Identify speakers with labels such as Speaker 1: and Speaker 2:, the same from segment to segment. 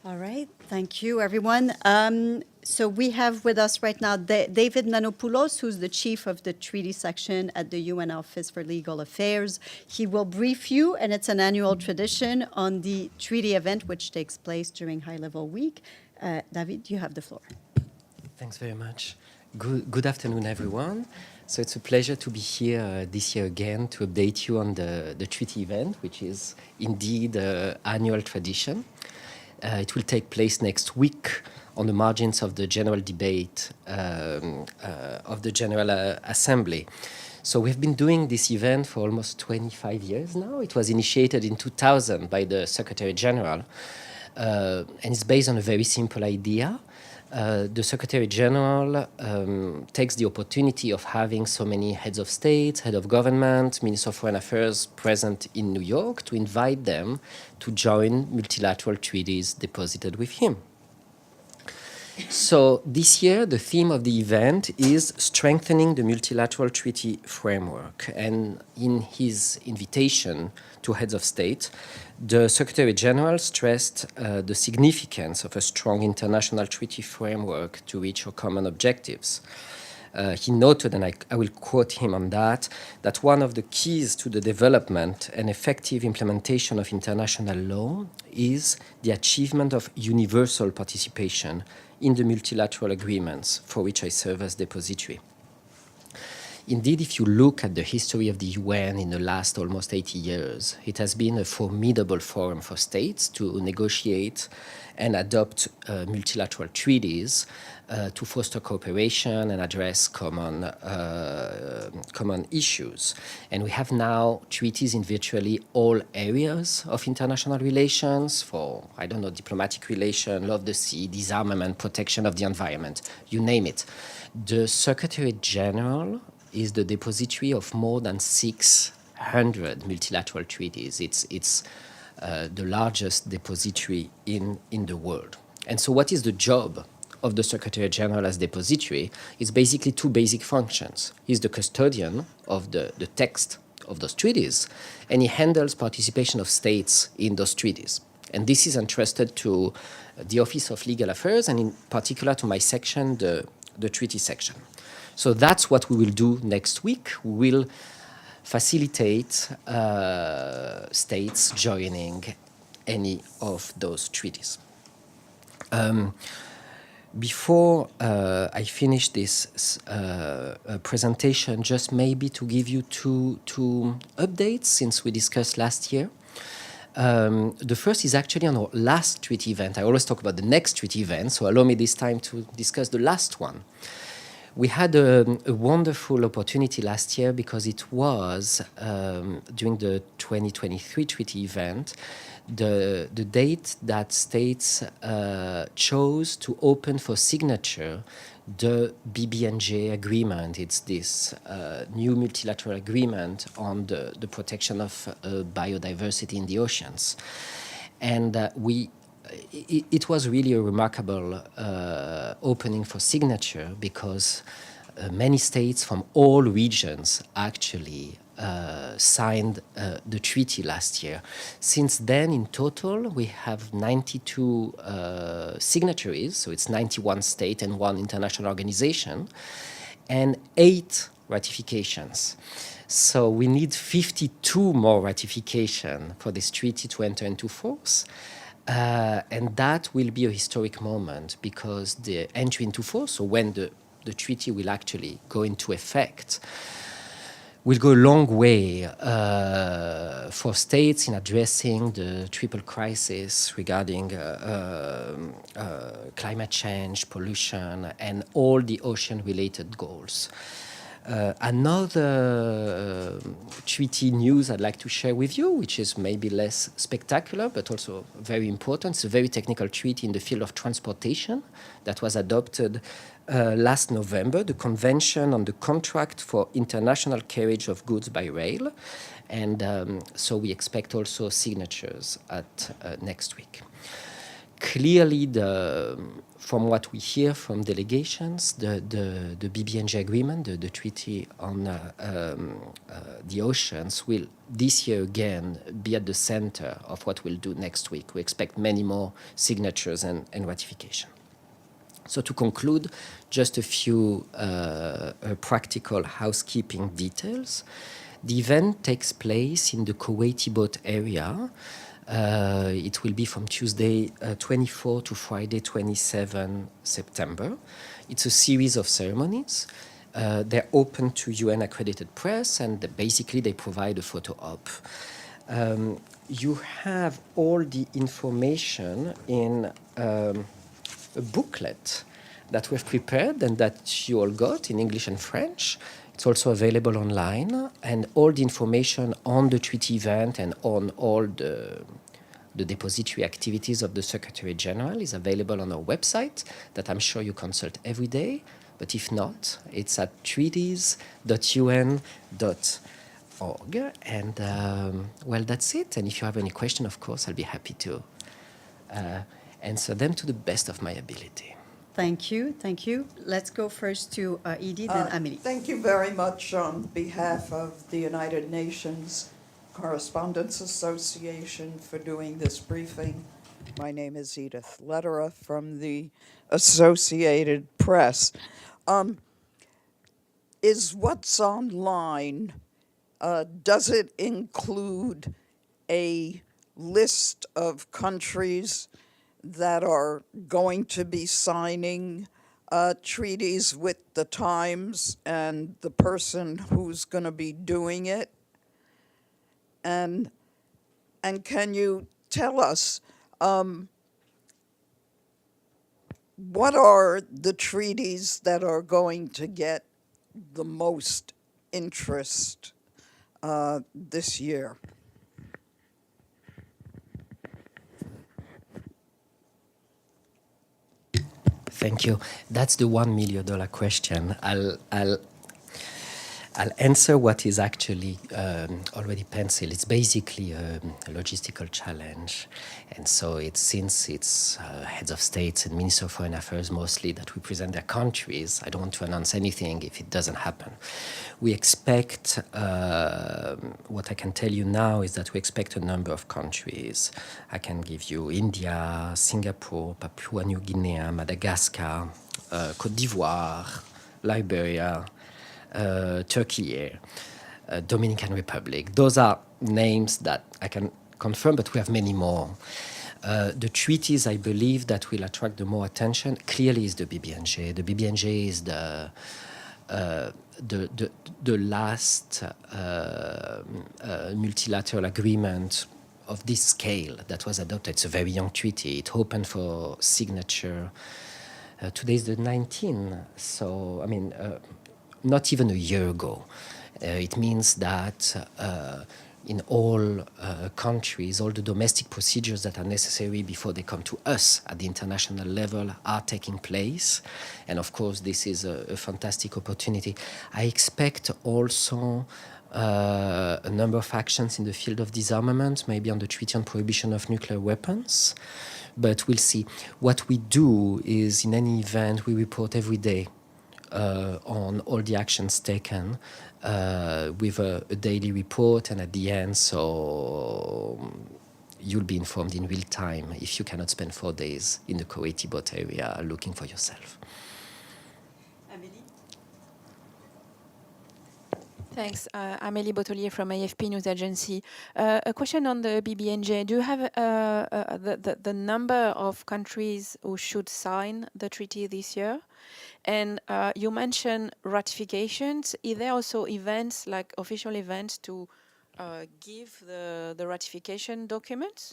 Speaker 1: All right, thank you, everyone. So we have with us right now David Nanopoulos, who's the chief of the treaty section at the UN Office for Legal Affairs. He will brief you, and it's an annual tradition, on the treaty event, which takes place during High Level Week. David, you have the floor.
Speaker 2: Thanks very much. Good afternoon, everyone. So it's a pleasure to be here this year again to update you on the treaty event, which is indeed an annual tradition. It will take place next week on the margins of the general debate of the General Assembly. So we've been doing this event for almost 25 years now. It was initiated in 2000 by the Secretary General, and it's based on a very simple idea. The Secretary General takes the opportunity of having so many heads of state, head of government, ministers of foreign affairs present in New York to invite them to join multilateral treaties deposited with him. So this year, the theme of the event is strengthening the multilateral treaty framework. And in his invitation to heads of state, the Secretary General stressed the significance of a strong international treaty framework to reach our common objectives. He noted, and I will quote him on that one of the keys to the development and effective implementation of international law is the achievement of universal participation in the multilateral agreements for which I serve as depository. Indeed, if you look at the history of the UN in the last almost 80 years, it has been a formidable forum for states to negotiate and adopt multilateral treaties to foster cooperation and address common issues. And we have now treaties in virtually all areas of international relations for, diplomatic relations, law of the sea, disarmament, protection of the environment, you name it. The Secretary General is the depository of more than 600 multilateral treaties. It's the largest depository in the world. And so what is the job of the Secretary General as depository? Is basically two basic functions. He's the custodian of the text of those treaties, and he handles participation of states in those treaties. And this is entrusted to the Office of Legal Affairs, and in particular to my section, the treaty section. So that's what we will do next week. We will facilitate states joining any of those treaties. Before I finish this presentation, just maybe to give you two updates since we discussed last year. The first is actually on our last treaty event. I always talk about the next treaty event, so allow me this time to discuss the last one. We had a wonderful opportunity last year because it was during the 2023 treaty event, the date that states chose to open for signature the BBNJ agreement. It's this new multilateral agreement on the protection of biodiversity in the oceans. And it was really a remarkable opening for signature because many states from all regions actually signed the treaty last year. Since then, in total, we have 92 signatories, so it's 91 states and one international organization, and 8 ratifications. So we need 52 more ratifications for this treaty to enter into force. And that will be a historic moment because the entry into force, so when the treaty will actually go into effect, will go a long way for states in addressing the triple crisis regarding climate change, pollution, and all the ocean-related goals. Another treaty news I'd like to share with you, which is maybe less spectacular, but also very important. It's a very technical treaty in the field of transportation that was adopted last November, the Convention on the Contract for International Carriage of Goods by Rail. And so we expect also signatures at next week. clearly, from what we hear from delegations, the BBNJ agreement, the Treaty on the Oceans, will this year again be at the center of what we'll do next week. We expect many more signatures and ratification. So to conclude, just a few practical housekeeping details. The event takes place in the Kuwaiti boat area. It will be from Tuesday 24 to Friday 27 September. It's a series of ceremonies. They're open to UN accredited press, and basically they provide a photo op. You have all the information in a booklet that we've prepared and that you all got in English and French. It's also available online, and all the information on the treaty event and on all the depository activities of the Secretary General is available on our website that I'm sure you consult every day. But if not, it's at treaties.un.org. And well, that's it. And if you have any question, of course, I'll be happy to answer them to the best of my ability.
Speaker 1: Thank you, thank you. Let's go first to Edie, then Amélie.
Speaker 3: Thank you very much on behalf of the United Nations Correspondents Association for doing this briefing. My name is Edith Lederer from the Associated Press. Is what's online, does it include a list of countries that are going to be signing treaties with the times and the person who's going to be doing it? And can you tell us what are the treaties that are going to get the most interest this year?
Speaker 2: Thank you. That's the $1 million question. I'll answer what is actually already penciled. It's basically a logistical challenge. And so since it's heads of states and ministers of foreign affairs mostly that represent their countries, I don't want to announce anything if it doesn't happen. We expect, what I can tell you now is that we expect a number of countries. I can give you India, Singapore, Papua New Guinea, Madagascar, Côte d'Ivoire, Liberia, Turkey, Dominican Republic. Those are names that I can confirm, but we have many more. The treaties, I believe, that will attract the more attention clearly is the BBNJ. The BBNJ is the last multilateral agreement of this scale that was adopted. It's a very young treaty. It opened for signature. Today is the 19th, so I mean, not even a year ago. It means that in all countries, all the domestic procedures that are necessary before they come to us at the international level are taking place. And of course, this is a fantastic opportunity. I expect also a number of actions in the field of disarmament, maybe on the Treaty on Prohibition of Nuclear Weapons. But we'll see. What we do is, in any event, we report every day on all the actions taken with a daily report, and at the end, so you'll be informed in real time if you cannot spend 4 days in the Kuwaiti boat area looking for yourself.
Speaker 4: Thanks. Amélie Bottelier from AFP News Agency. A question on the BBNJ. Do you have the number of countries who should sign the treaty this year? And you mentioned ratifications. Is there also events, like official events, to give the ratification documents?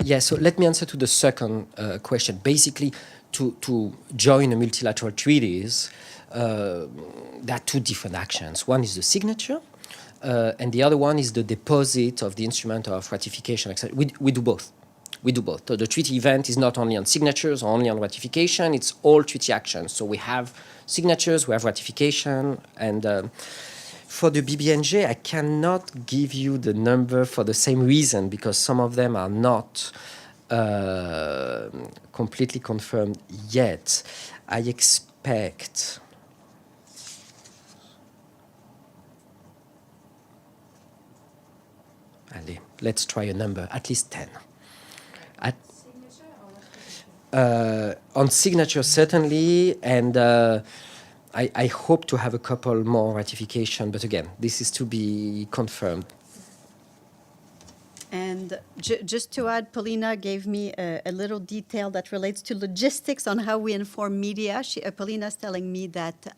Speaker 2: Yeah, so let me answer to the second question. Basically, to join the multilateral treaties, there are two different actions. One is the signature, and the other one is the deposit of the instrument of ratification. We do both. We do both. So the treaty event is not only on signatures or only on ratification, it's all treaty actions. So we have signatures, we have ratification, and for the BBNJ, I cannot give you the number for the same reason, because some of them are not completely confirmed yet. I expect. Allez, let's try a number, at least 10. On signature, certainly, and I hope to have a couple more ratification, but again, this is to be confirmed.
Speaker 1: And just to add, Paulina gave me a little detail that relates to logistics on how we inform media. Paulina's telling me that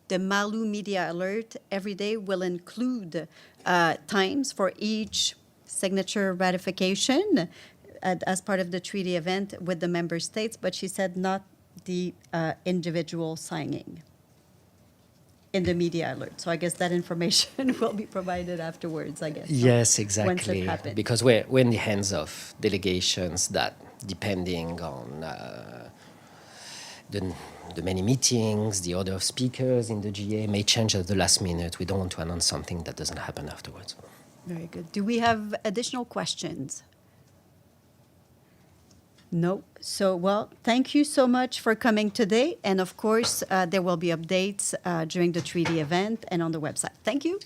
Speaker 1: the Malu Media Alert every day will include times for each signature ratification as part of the treaty event with the member states, but she said not the individual signing in the media alert. So I guess that information will be provided afterwards, I guess.
Speaker 2: Yes,
Speaker 1: Once
Speaker 2: exactly.
Speaker 1: it happens.
Speaker 2: Because we're in the hands of delegations that, depending on the many meetings, the order of speakers in the GA may change at the last minute. We don't want to announce something that doesn't happen afterwards.
Speaker 1: Very good. Do we have additional questions? No. So, well, thank you so much for coming today. And of course, there will be updates during the treaty event and on the website. Thank you.